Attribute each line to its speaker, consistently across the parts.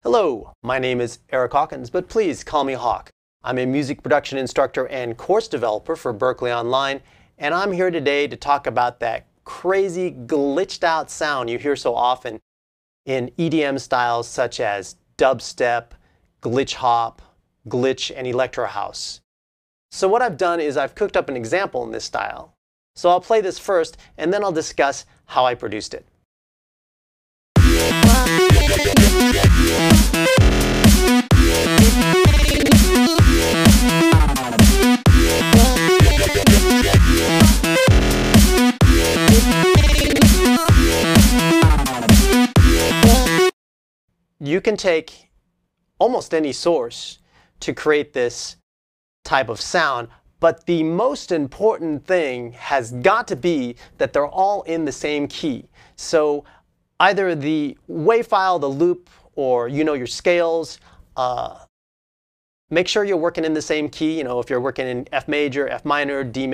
Speaker 1: Hello, my name is Erik Hawkins, but please call me Hawk. I'm a music production instructor and course developer for Berklee Online, and I'm here today to talk about that crazy glitched out sound you hear so often in EDM styles such as dubstep, glitch hop, glitch, and electro house. So what I've done is I've cooked up an example in this style. So I'll play this first, and then I'll discuss how I produced it. You can take almost any source to create this type of sound, but the most important thing has got to be that they're all in the same key. So either the wave file, the loop, or your scales, make sure you're working in the same key. If you're working in F major, F minor, D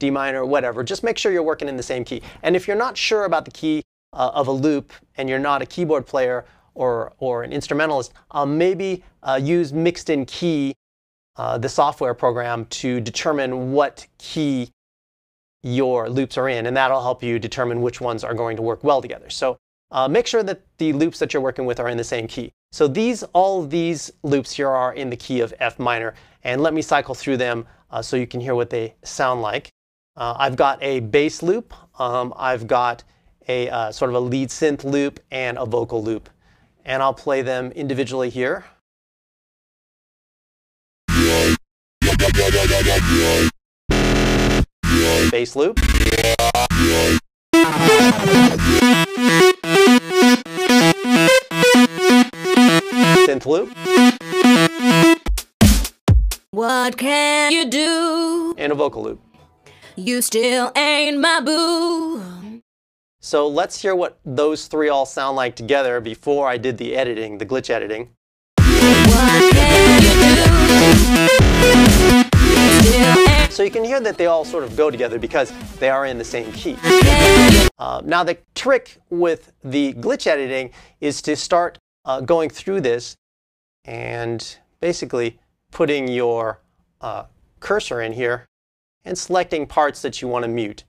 Speaker 1: minor, whatever, just make sure you're working in the same key. And if you're not sure about the key of a loop and you're not a keyboard player or an instrumentalist, maybe use Mixed in Key, the software program, to determine what key your loops are in, and that'll help you determine which ones are going to work well together. So make sure that the loops that you're working with are in the same key. So all of these loops here are in the key of F minor, and let me cycle through them so you can hear what they sound like. I've got a bass loop, I've got a sort of a lead synth loop, and a vocal loop. And I'll play them individually here. Bass loop. Synth loop.
Speaker 2: What can you do?
Speaker 1: And a vocal loop.
Speaker 2: You still ain't my boo.
Speaker 1: So let's hear what those three all sound like together before I did the editing, the glitch editing.
Speaker 2: What can you do?
Speaker 1: So you can hear that they all sort of go together because they are in the same key. Now the trick with the glitch editing is to start going through this and basically putting your cursor in here and selecting parts that you want to mute.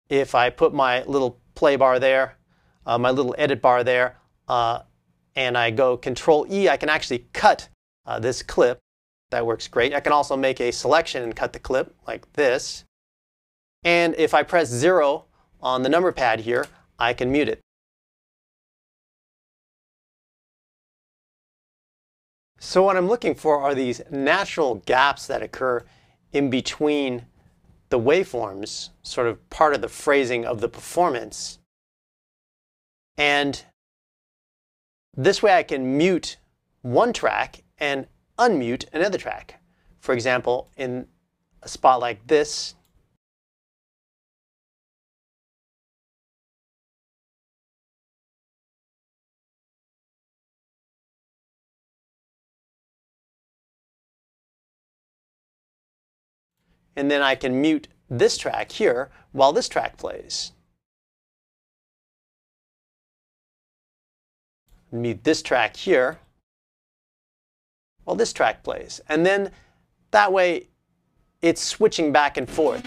Speaker 1: If I put my little play bar there, my little edit bar there, and I go Control E, I can actually cut this clip. That works great. I can also make a selection and cut the clip like this. And if I press 0 on the number pad here, I can mute it. So what I'm looking for are these natural gaps that occur in between the waveforms, sort of part of the phrasing of the performance. And this way I can mute one track and unmute another track. For example, in a spot like this, and then I can mute this track here while this track plays. Mute this track here while this track plays. And then that way it's switching back and forth.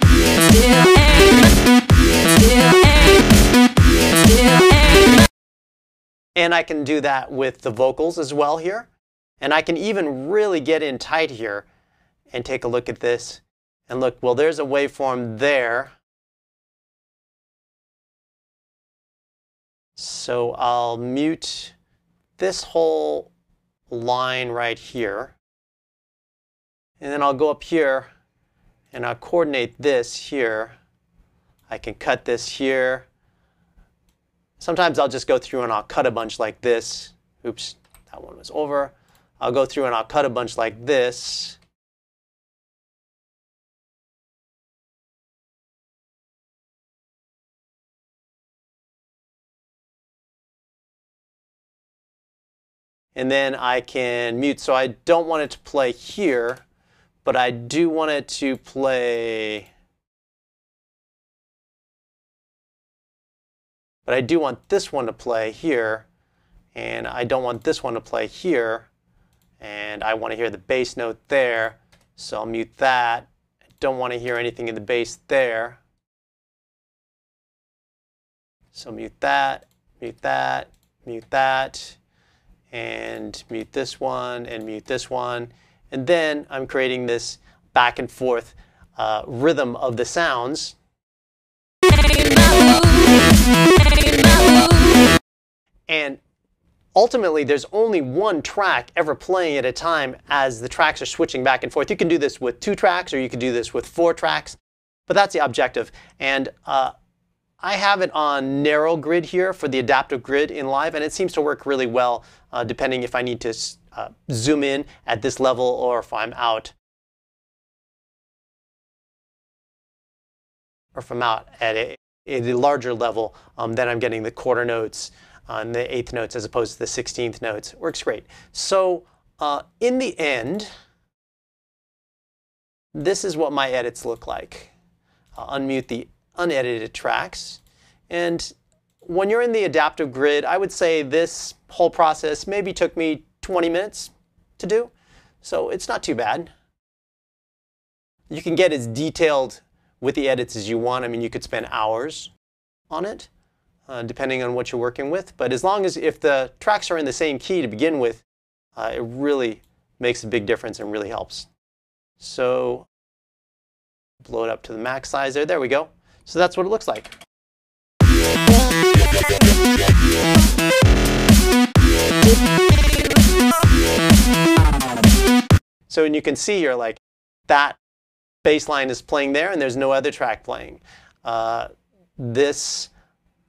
Speaker 1: And I can do that with the vocals as well here. And I can even really get in tight here and take a look at this. And look, well, there's a waveform there. So I'll mute this whole line right here. And then I'll go up here and I'll coordinate this here. I can cut this here. Sometimes I'll just go through and I'll cut a bunch like this. Oops, that one was over. I'll go through and I'll cut a bunch like this. And then I can mute. So I don't want it to play here, but I do want it to play. But I do want this one to play here, and I don't want this one to play here, and I want to hear the bass note there, so I'll mute that. I don't want to hear anything in the bass there, so mute that, mute that, mute that, and mute this one, and mute this one. And then I'm creating this back and forth rhythm of the sounds. And ultimately, there's only one track ever playing at a time as the tracks are switching back and forth. You can do this with 2 tracks, or you can do this with 4 tracks, but that's the objective. And I have it on narrow grid here for the adaptive grid in Live, and it seems to work really well depending if I need to zoom in at this level or if I'm out. Or if I'm out at a larger level, then I'm getting the quarter notes and the 8th notes as opposed to the 16th notes. It works great. So in the end, this is what my edits look like. I'll unmute the unedited tracks. And when you're in the adaptive grid, I would say this whole process maybe took me 20 minutes to do. So it's not too bad. You can get as detailed with the edits as you want. I mean, you could spend hours on it, depending on what you're working with. But as long as if the tracks are in the same key to begin with, it really makes a big difference and really helps. So blow it up to the max size there. There we go. So that's what it looks like. So and you can see here, like, that bass line is playing there and there's no other track playing. This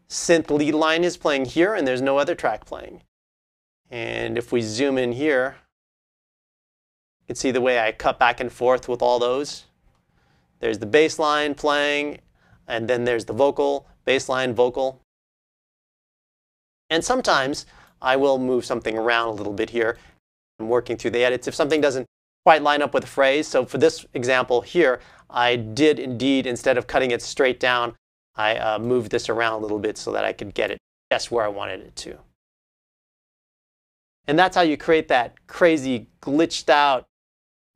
Speaker 1: synth lead line is playing here and there's no other track playing. And if we zoom in here, you can see the way I cut back and forth with all those. There's the bass line playing, and then there's the vocal, bass line, vocal. And sometimes I will move something around a little bit here. I'm working through the edits if something doesn't quite line up with a phrase. So for this example here, I did indeed, instead of cutting it straight down, I moved this around a little bit so that I could get it just where I wanted it to. And that's how you create that crazy, glitched out,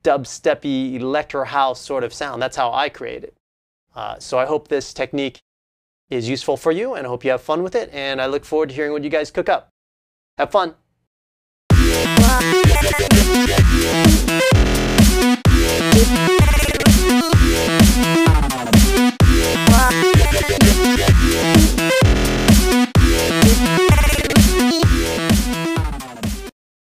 Speaker 1: dubsteppy, electro house sort of sound. That's how I create it. So I hope this technique is useful for you, and I hope you have fun with it. And I look forward to hearing what you guys cook up. Have fun.
Speaker 2: Wow.